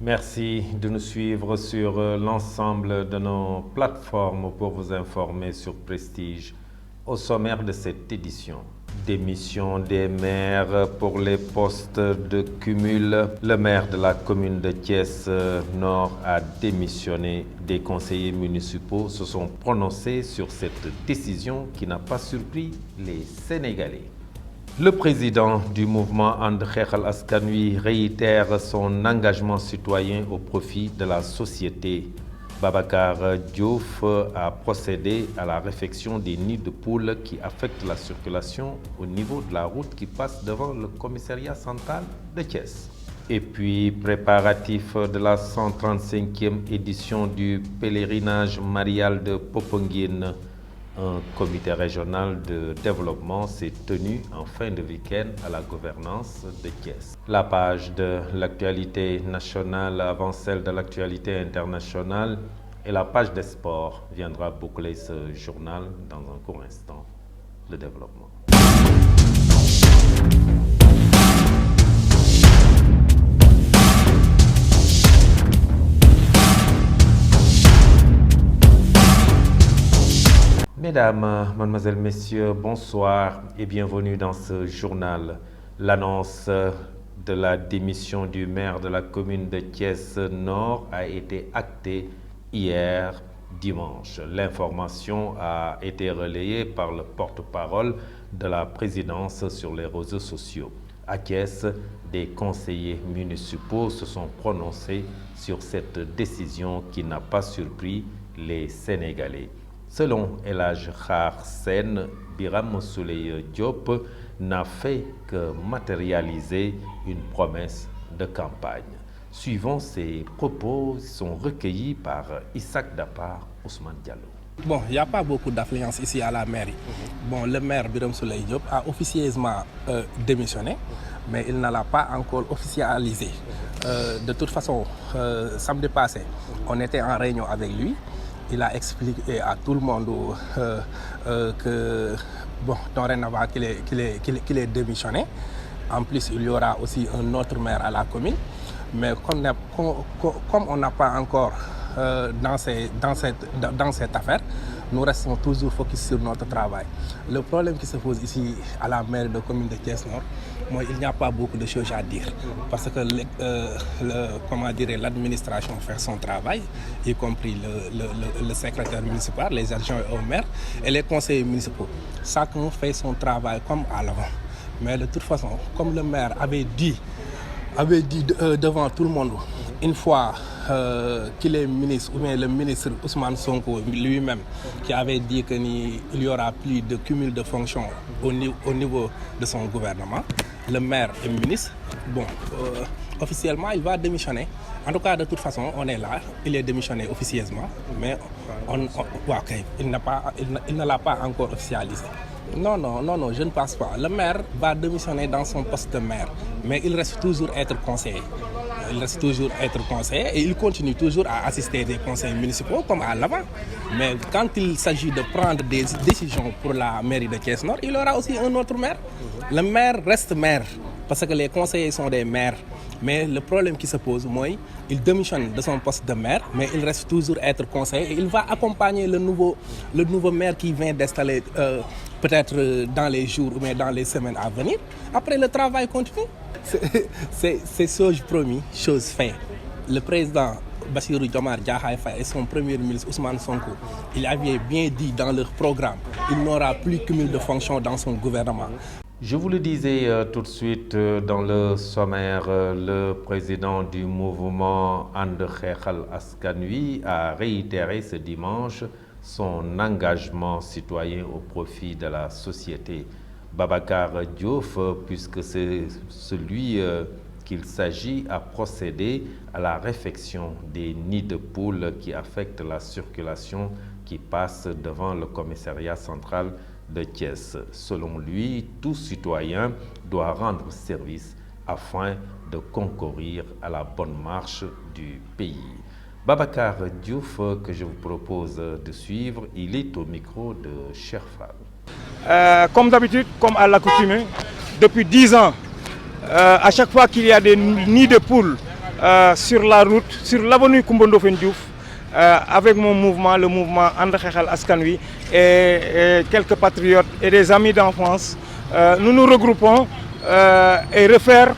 Merci de nous suivre sur l'ensemble de nos plateformes pour vous informer sur Prestige. Au sommaire de cette édition, démission des maires pour les postes de cumul. Le maire de la commune de Thiès-Nord a démissionné. Des conseillers municipaux se sont prononcés sur cette décision qui n'a pas surpris les Sénégalais. Le président du mouvement And Xeexal Askan Wi réitère son engagement citoyen au profit de la société. Babacar Diouf a procédé à la réfection des nids de poules qui affectent la circulation au niveau de la route qui passe devant le commissariat central de Thiès. Et puis, préparatif de la 135e édition du pèlerinage marial de Popenguine. Un comité régional de développement s'est tenu en fin de week-end à la gouvernance de Thiès. La page de l'actualité nationale avant celle de l'actualité internationale et la page des sports viendra boucler ce journal dans un court instant. Le développement. Mesdames, Mademoiselles, Messieurs, bonsoir et bienvenue dans ce journal. L'annonce de la démission du maire de la commune de Thiès-Nord a été actée hier dimanche. L'information a été relayée par le porte-parole de la présidence sur les réseaux sociaux. À Thiès, des conseillers municipaux se sont prononcés sur cette décision qui n'a pas surpris les Sénégalais. Selon El Hadj Khar Sène, Birame Souleye Diop n'a fait que matérialiser une promesse de campagne. Suivant ces propos, sont recueillis par Isaac Dapar, Ousmane Diallo. Bon, il n'y a pas beaucoup d'affluence ici à la mairie. Bon, le maire Birame Souleye Diop a officieusement démissionné, mais il ne l'a pas encore officialisé. De toute façon, samedi passé, on était en réunion avec lui. Il a expliqué à tout le monde que bon, dorénavant qu'il est démissionné. En plus, il y aura aussi un autre maire à la commune. Mais comme on n'a pas encore dans cette affaire, nous restons toujours focus sur notre travail. Le problème qui se pose ici à la mairie de commune de Thiès-Nord, il n'y a pas beaucoup de choses à dire. Parce que l'administration fait son travail, y compris le secrétaire municipal, les adjoints au maire et les conseillers municipaux. Chacun fait son travail comme à l'avant. Mais de toute façon, comme le maire avait dit devant tout le monde, une fois qu'il est ministre, ou bien le ministre Ousmane Sonko lui-même, qui avait dit qu'il n'y aura plus de cumul de fonctions au niveau de son gouvernement, le maire est ministre. Bon, officiellement, il va démissionner. En tout cas, de toute façon, on est là. Il est démissionné officieusement, mais il ne l'a pas encore officialisé. Non, je ne pense pas. Le maire va démissionner dans son poste de maire, mais il reste toujours être conseiller. Il reste toujours être conseiller et il continue toujours à assister des conseils municipaux comme à l'avant. Mais quand il s'agit de prendre des décisions pour la mairie de Thiès-Nord, il y aura aussi un autre maire. Le maire reste maire parce que les conseillers sont des maires. Mais le problème qui se pose, il démissionne de son poste de maire, mais il reste toujours être conseiller et il va accompagner le nouveau maire qui vient d'installer peut-être dans les jours ou dans les semaines à venir. Après, le travail continue. C'est chose promis, chose faite. Le président Bassirou Diomaye Diakhar Faye et son premier ministre Ousmane Sonko, il avait bien dit dans leur programme, il n'aura plus cumul de fonctions dans son gouvernement. Je vous le disais tout de suite dans le sommaire, le président du mouvement And Xeexal Askan Wi a réitéré ce dimanche son engagement citoyen au profit de la société. Babacar Diouf, puisque c'est celui qu'il s'agit, a procédé à la réfection des nids de poules qui affectent la circulation qui passe devant le commissariat central de Thiès. Selon lui, tout citoyen doit rendre service afin de concourir à la bonne marche du pays. Babacar Diouf, que je vous propose de suivre, il est au micro de Cheikh Fall. Comme d'habitude, comme à l'accoutumée, depuis 10 ans, à chaque fois qu'il y a des nids de poules sur la route, sur l'avenue Coumba Ndoffène Diouf, avec mon mouvement, le mouvement And Xeexal Askan Wi, et quelques patriotes et des amis d'enfance. Nous nous regroupons et refaire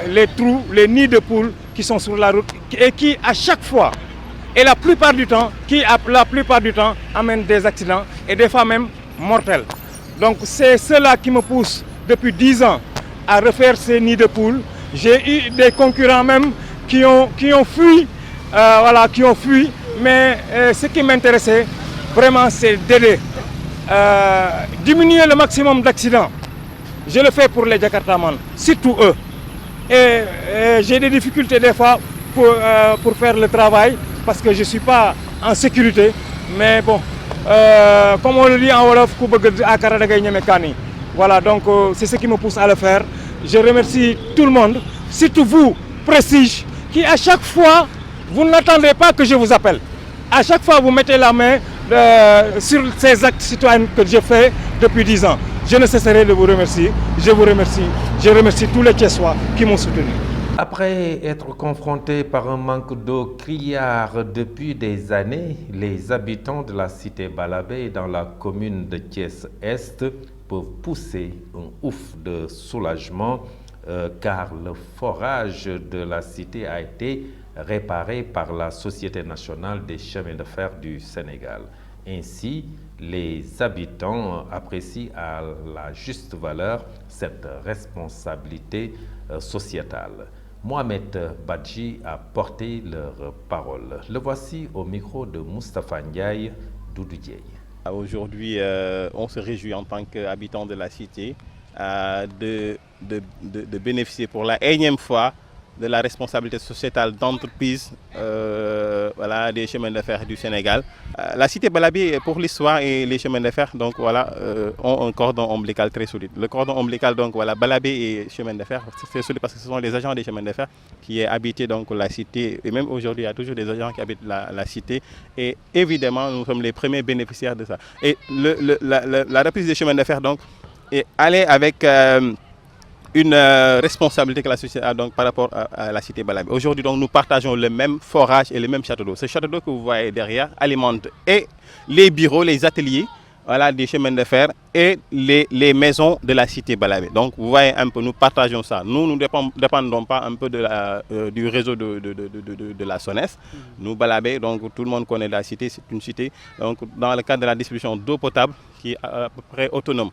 les trous, les nids de poules qui sont sur la route et qui, à chaque fois, et la plupart du temps, amènent des accidents et des fois même mortels. Donc c'est cela qui me pousse depuis 10 ans à refaire ces nids de poules. J'ai eu des concurrents même qui ont fui, mais ce qui m'intéressait vraiment, c'est d'aider, diminuer le maximum d'accidents. Je le fais pour les Jakartaman, surtout eux. Et j'ai des difficultés des fois pour faire le travail parce que je ne suis pas en sécurité. Mais bon, comme on le dit en Wolof, voilà, donc c'est ce qui me pousse à le faire. Je remercie tout le monde, surtout vous, Prestige, qui à chaque fois, vous n'attendez pas que je vous appelle. À chaque fois, vous mettez la main sur ces actes citoyens que je fais depuis 10 ans. Je ne cesserai de vous remercier. Je vous remercie. Je remercie tous les Thiessois qui m'ont soutenu. Après être confrontés par un manque d'eau criard depuis des années, les habitants de la cité Balabé dans la commune de Thiès-Est peuvent pousser un ouf de soulagement car le forage de la cité a été réparé par la Société nationale des chemins de fer du Sénégal. Ainsi, les habitants apprécient à la juste valeur cette responsabilité sociétale. Mohamed Badji a porté leur parole. Le voici au micro de Moustapha Ndiaye Doudou Dieye. Aujourd'hui, on se réjouit en tant qu'habitants de la cité de bénéficier pour la énième fois de la responsabilité sociétale d'entreprise voilà, des chemins de fer du Sénégal. La cité Balabé, pour l'histoire et les chemins de fer, donc voilà, ont un cordon ombilical très solide. Le cordon ombilical, donc voilà, Balabé et chemins de fer, c'est solide parce que ce sont les agents des chemins de fer qui habitent donc la cité. Et même aujourd'hui, il y a toujours des agents qui habitent la cité. Et évidemment, nous sommes les premiers bénéficiaires de ça. Et la reprise des chemins de fer, donc, est allée avec une responsabilité que la société a donc par rapport à la cité Balabé. Aujourd'hui, donc, nous partageons le même forage et le même château d'eau. Ce château d'eau que vous voyez derrière alimente et les bureaux, les ateliers, voilà, des chemins de fer et les maisons de la cité Balabé. Donc, vous voyez un peu, nous partageons ça. Nous ne dépendons pas un peu du réseau de la SONES. Nous, Balabé, donc tout le monde connaît la cité, c'est une cité donc, dans le cadre de la distribution d'eau potable qui est à peu près autonome.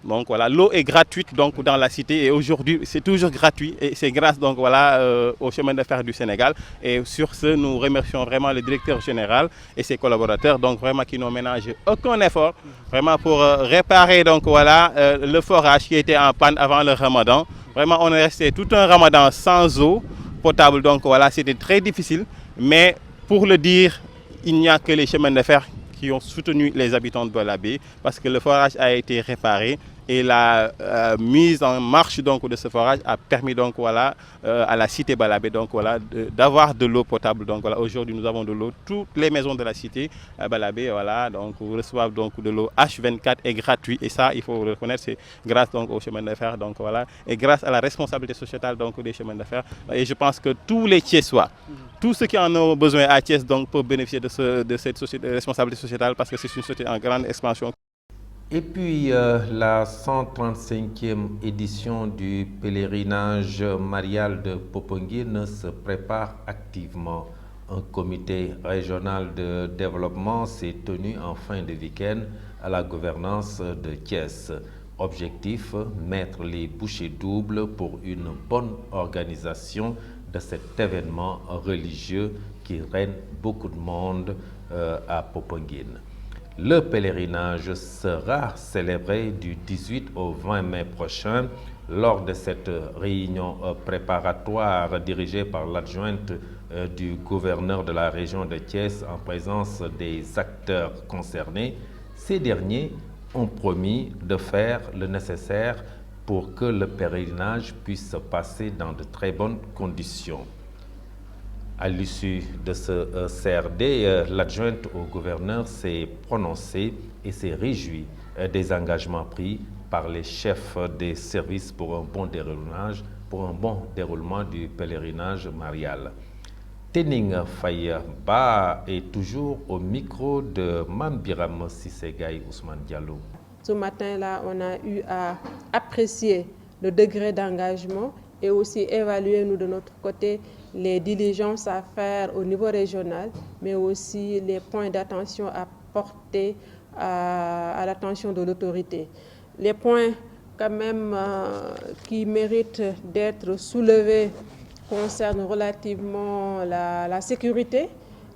Donc voilà, l'eau est gratuite donc, dans la cité et aujourd'hui c'est toujours gratuit et c'est grâce donc, voilà, au chemin de fer du Sénégal. Et sur ce, nous remercions vraiment le directeur général et ses collaborateurs donc, vraiment, qui n'ont ménagé aucun effort vraiment, pour réparer donc, voilà, le forage qui était en panne avant le ramadan. Vraiment, on est resté tout un ramadan sans eau potable, donc voilà, c'était très difficile. Mais pour le dire, il n'y a que les chemins de fer qui ont soutenu les habitants de Balabé parce que le forage a été réparé et la mise en marche donc, de ce forage a permis donc, voilà, à la cité Balabé donc, voilà, d'avoir de l'eau potable. Donc, voilà, aujourd'hui, nous avons de l'eau. Toutes les maisons de la cité Balabé voilà, donc, reçoivent donc, de l'eau H24 et gratuit. Et ça, il faut le reconnaître, c'est grâce donc, au chemin de fer donc, voilà, et grâce à la responsabilité sociétale donc, des chemins de fer. Et je pense que tous les Thiessois, tous ceux qui en ont besoin à Thiès donc, peuvent bénéficier de cette responsabilité sociétale parce que c'est une société en grande expansion. Et puis la 135e édition du pèlerinage marial de Popenguine se prépare activement. Un comité régional de développement s'est tenu en fin de week-end à la gouvernance de Thiès. Objectif, mettre les bouchées doubles pour une bonne organisation de cet événement religieux qui règne beaucoup de monde à Popenguine. Le pèlerinage sera célébré du 18 au 20 mai prochain lors de cette réunion préparatoire dirigée par l'adjointe du gouverneur de la région de Thiès en présence des acteurs concernés. Ces derniers ont promis de faire le nécessaire pour que le pèlerinage puisse se passer dans de très bonnes conditions. À l'issue de ce CRD, l'adjointe au gouverneur s'est prononcée et s'est réjouie des engagements pris par les chefs des services pour un bon déroulage pour un bon déroulement du pèlerinage marial. Tening Faye Ba est toujours au micro de Mambiram Sissegaï Ousmane Diallo. Ce matin-là, on a eu à apprécier le degré d'engagement et aussi évaluer, nous, de notre côté, les diligences à faire au niveau régional, mais aussi les points d'attention à porter à l'attention de l'autorité. Les points, quand même, qui méritent d'être soulevés concernent relativement la sécurité,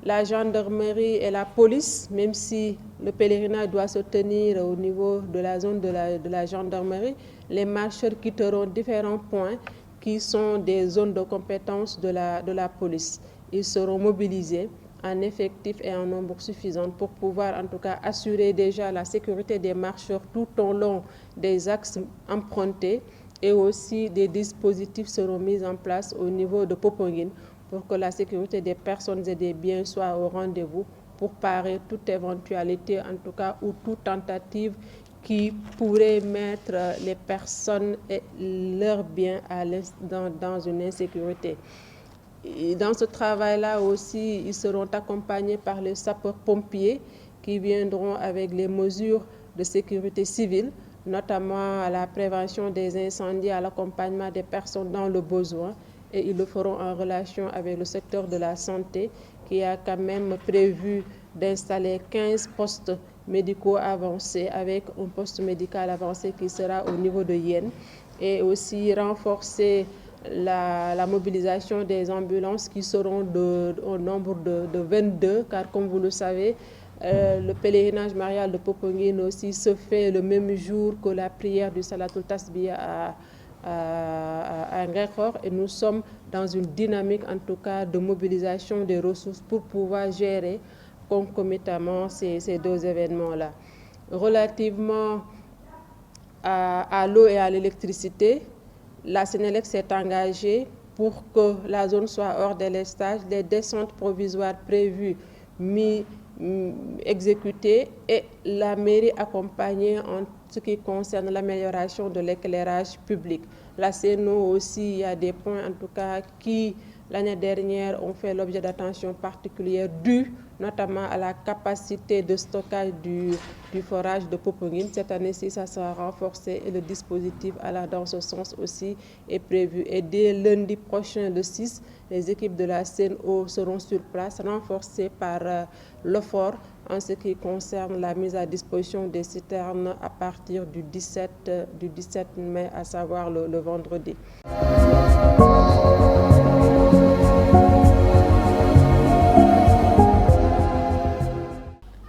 la gendarmerie et la police, même si le pèlerinage doit se tenir au niveau de la zone de la gendarmerie, les marcheurs quitteront différents points qui sont des zones de compétence de la police. Ils seront mobilisés en effectif et en nombre suffisant pour pouvoir en tout cas assurer déjà la sécurité des marcheurs tout au long des axes empruntés, et aussi des dispositifs seront mis en place au niveau de Popenguine pour que la sécurité des personnes et des biens soit au rendez-vous pour parer toute éventualité, en tout cas, ou toute tentative qui pourrait mettre les personnes et leurs biens dans une insécurité. Et dans ce travail-là aussi, ils seront accompagnés par les sapeurs-pompiers qui viendront avec les mesures de sécurité civile, notamment à la prévention des incendies, à l'accompagnement des personnes dans le besoin. Et ils le feront en relation avec le secteur de la santé qui a quand même prévu d'installer 15 postes médicaux avancés avec un poste médical avancé qui sera au niveau de Yen, et aussi renforcer la mobilisation des ambulances qui seront au nombre de 22, car comme vous le savez, le pèlerinage marial de Popenguine aussi se fait le même jour que la prière du Salatul Tasbih à Ngrekor, et nous sommes dans une dynamique en tout cas de mobilisation des ressources pour pouvoir gérer concomitamment ces deux événements-là. Relativement à l'eau et à l'électricité, la Sénélec s'est engagée pour que la zone soit hors délestage, les descentes provisoires prévues exécutées et la mairie accompagnée en ce qui concerne l'amélioration de l'éclairage public. La CNO aussi, il y a des points en tout cas qui, l'année dernière, ont fait l'objet d'attention particulière due notamment à la capacité de stockage du forage de Popenguine. Cette année-ci, ça sera renforcé et le dispositif allant dans ce sens aussi est prévu. Et dès lundi prochain, le 6, les équipes de la CNO seront sur place, renforcées par l'OFOR en ce qui concerne la mise à disposition des citernes à partir du 17 mai, à savoir le vendredi.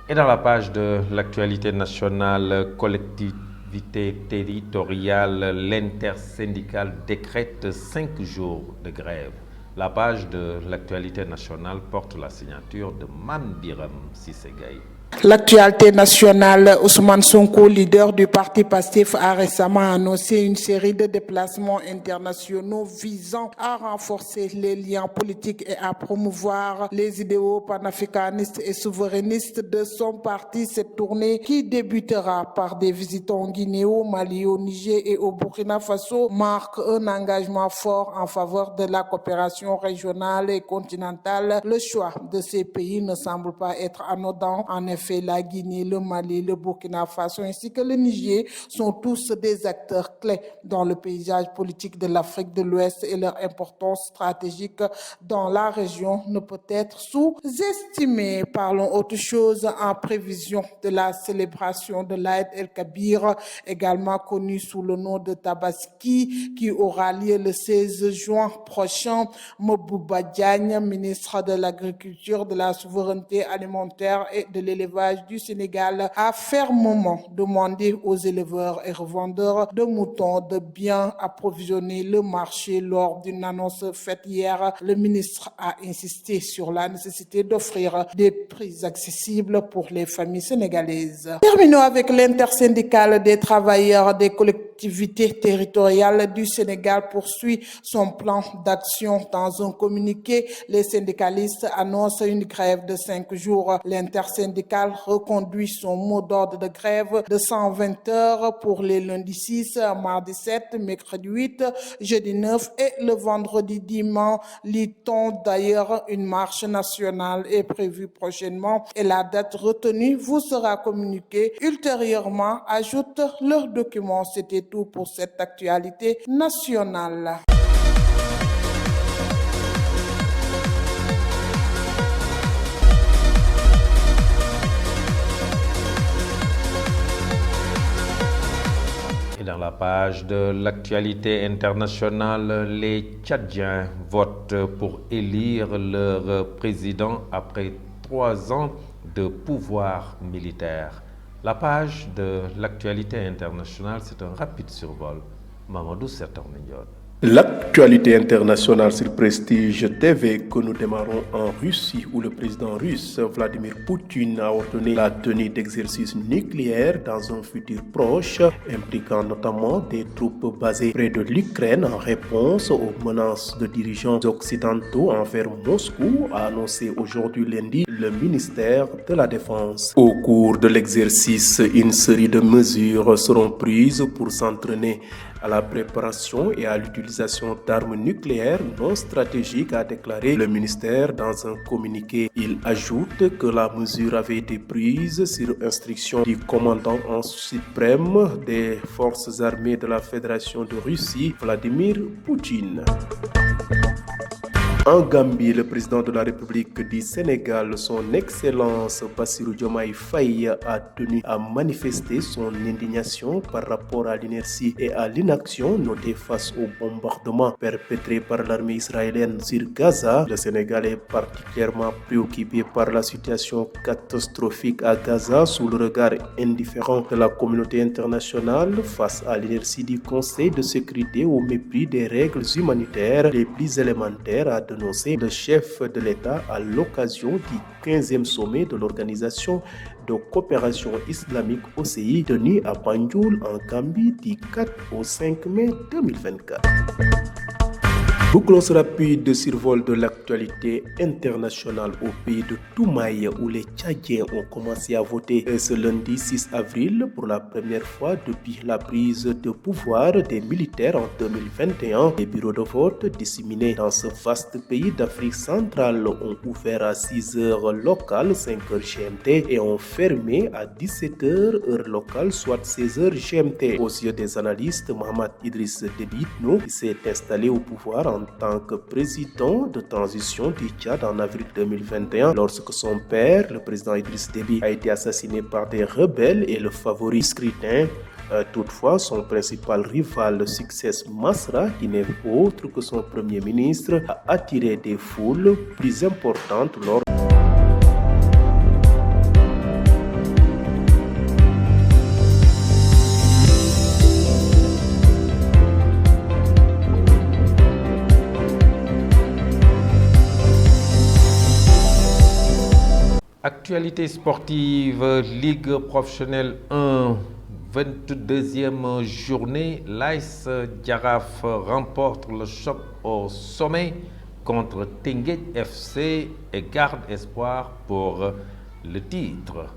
Et dans la page de l'actualité nationale, collectivité territoriale, l'intersyndicale décrète 5 jours de grève. La page de l'actualité nationale porte la signature de Mambiram Sissegaï. L'actualité nationale, Ousmane Sonko, leader du parti PASTEF, a récemment annoncé une série de déplacements internationaux visant à renforcer les liens politiques et à promouvoir les idéaux panafricanistes et souverainistes de son parti. Cette tournée, qui débutera par des visites en Guinée, au Mali, au Niger et au Burkina Faso, marque un engagement fort en faveur de la coopération régionale et continentale. Le choix de ces pays ne semble pas être anodin. En effet, la Guinée, le Mali, le Burkina Faso ainsi que le Niger sont tous des acteurs clés dans le paysage politique de l'Afrique de l'Ouest, et leur importance stratégique dans la région ne peut être sous-estimée. Parlons autre chose en prévision de la célébration de l'Aïd el-Kabir, également connu sous le nom de Tabaski, qui aura lieu le 16 juin prochain. Mabouba Diagne, ministre de l'Agriculture, de la Souveraineté alimentaire et de l'élevage du Sénégal, a fermement demandé aux éleveurs et revendeurs de moutons de bien approvisionner le marché. Lors d'une annonce faite hier, le ministre a insisté sur la nécessité d'offrir des prix accessibles pour les familles sénégalaises. Terminons avec l'intersyndicale des travailleurs des collectivités territoriales du Sénégal poursuit son plan d'action. Dans un communiqué, les syndicalistes annoncent une grève de 5 jours. L'intersyndicale Sénégal reconduit son mot d'ordre de grève de 120 heures pour les lundis 6, mardi 7, mercredi 8, jeudi 9 et le vendredi 10 mai. Lit-on d'ailleurs, une marche nationale est prévue prochainement et la date retenue vous sera communiquée ultérieurement, ajoute leur document. C'était tout pour cette actualité nationale. Et dans la page de l'actualité internationale, les Tchadiens votent pour élire leur président après 3 ans de pouvoir militaire. La page de l'actualité internationale, c'est un rapide survol. Mamadou Sertornignol. L'actualité internationale sur Prestige TV que nous démarrons en Russie où le président russe Vladimir Poutine a ordonné la tenue d'exercices nucléaires dans un futur proche, impliquant notamment des troupes basées près de l'Ukraine en réponse aux menaces de dirigeants occidentaux envers Moscou, a annoncé aujourd'hui lundi le ministère de la Défense. Au cours de l'exercice, une série de mesures seront prises pour s'entraîner à la préparation et à l'utilisation d'armes nucléaires non stratégiques, a déclaré le ministère dans un communiqué. Il ajoute que la mesure avait été prise sur instruction du commandant en suprême des forces armées de la Fédération de Russie, Vladimir Poutine. En Gambie, le président de la République du Sénégal, son Excellence Bassirou Diomaye Faye, a tenu à manifester son indignation par rapport à l'inertie et à l'inaction notée face aux bombardements perpétrés par l'armée israélienne sur Gaza. Le Sénégal est particulièrement préoccupé par la situation catastrophique à Gaza sous le regard indifférent de la communauté internationale face à l'inertie du Conseil de sécurité au mépris des règles humanitaires les plus élémentaires, a dénoncé le chef de l'État à l'occasion du 15e sommet de l'Organisation de coopération islamique OCI tenu à Banjul en Gambie du 4 au 5 mai 2024. Bouclons ce rapide survol de l'actualité internationale au pays de Toumaï où les Tchadiens ont commencé à voter ce lundi 6 avril pour la première fois depuis la prise de pouvoir des militaires en 2021. Les bureaux de vote disséminés dans ce vaste pays d'Afrique centrale ont ouvert à 6 heures locales, 5 heures GMT et ont fermé à 17 heures heure locale, soit 16 heures GMT. Aux yeux des analystes, Mohamed Idriss Déby Itno, qui s'est installé au pouvoir en tant que président de transition du Tchad en avril 2021 lorsque son père, le président Idriss Déby, a été assassiné par des rebelles et le favori scrutin. Toutefois, son principal rival, le Success Masra, qui n'est autre que son premier ministre, a attiré des foules plus importantes lors Actualité sportive, Ligue professionnelle 1, 22e journée. L'AS Jaraaf remporte le choc au sommet contre Teungueth FC et garde espoir pour le titre.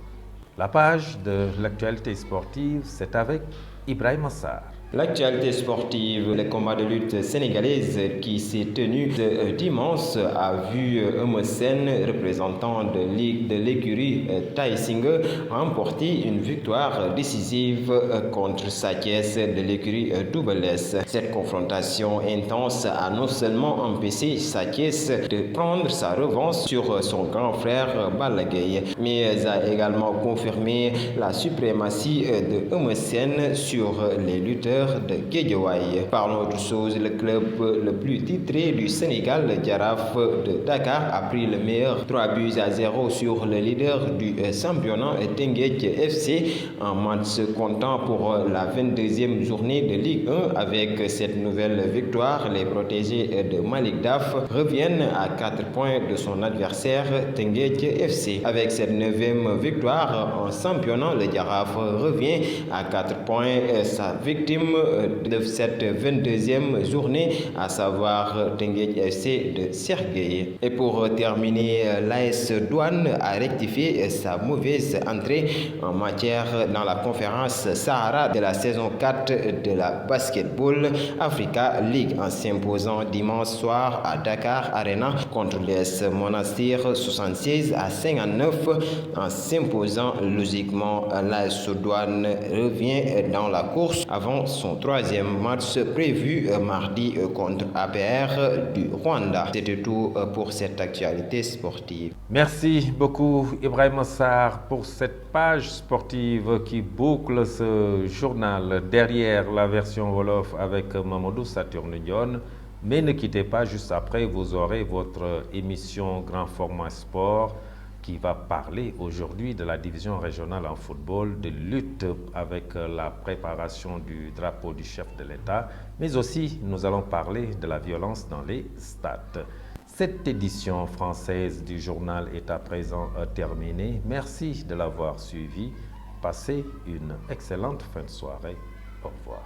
La page de l'actualité sportive, c'est avec Ibrahima Sarr. L'actualité sportive, le combat de lutte sénégalaise qui s'est tenu dimanche a vu Eumeu Sène, représentant de l'écurie Taïsingue, remporter une victoire décisive contre Sa Thiès de l'écurie Double Less. Cette confrontation intense a non seulement empêché Sa Thiès de prendre sa revanche sur son grand frère Balla Gaye, mais a également confirmé la suprématie de Eumeu Sène sur les lutteurs de Guédiawaye. Parlons autre chose, le club le plus titré du Sénégal, le Jaraaf de Dakar, a pris le meilleur 3-0 sur le leader du championnat Teungueth FC en match comptant pour la 22e journée de Ligue 1. Avec cette nouvelle victoire, les protégés de Malick Daf reviennent à 4 points de son adversaire Teungueth FC. Avec cette 9e victoire en championnat, le Jaraaf revient à 4 points sa victime de cette 22e journée, à savoir Teungueth FC de Sergueï. Et pour terminer, l'AS Douane a rectifié sa mauvaise entrée en matière dans la conférence Sahara de la saison 4 de la Basketball Africa League en s'imposant dimanche soir à Dakar Arena contre l'AS Monastir 76-59. En s'imposant logiquement, l'AS Douane revient dans la course avant son 3e match prévu mardi contre APR du Rwanda. C'était tout pour cette actualité sportive. Merci beaucoup Ibrahima Sarr pour cette page sportive qui boucle ce journal derrière la version Wolof avec Mamadou Saturne Dione. Mais ne quittez pas, juste après vous aurez votre émission Grand Format Sport qui va parler aujourd'hui de la division régionale en football, de lutte avec la préparation du drapeau du chef de l'État, mais aussi nous allons parler de la violence dans les stades. Cette édition française du journal est à présent terminée. Merci de l'avoir suivi. Passez une excellente fin de soirée. Au revoir.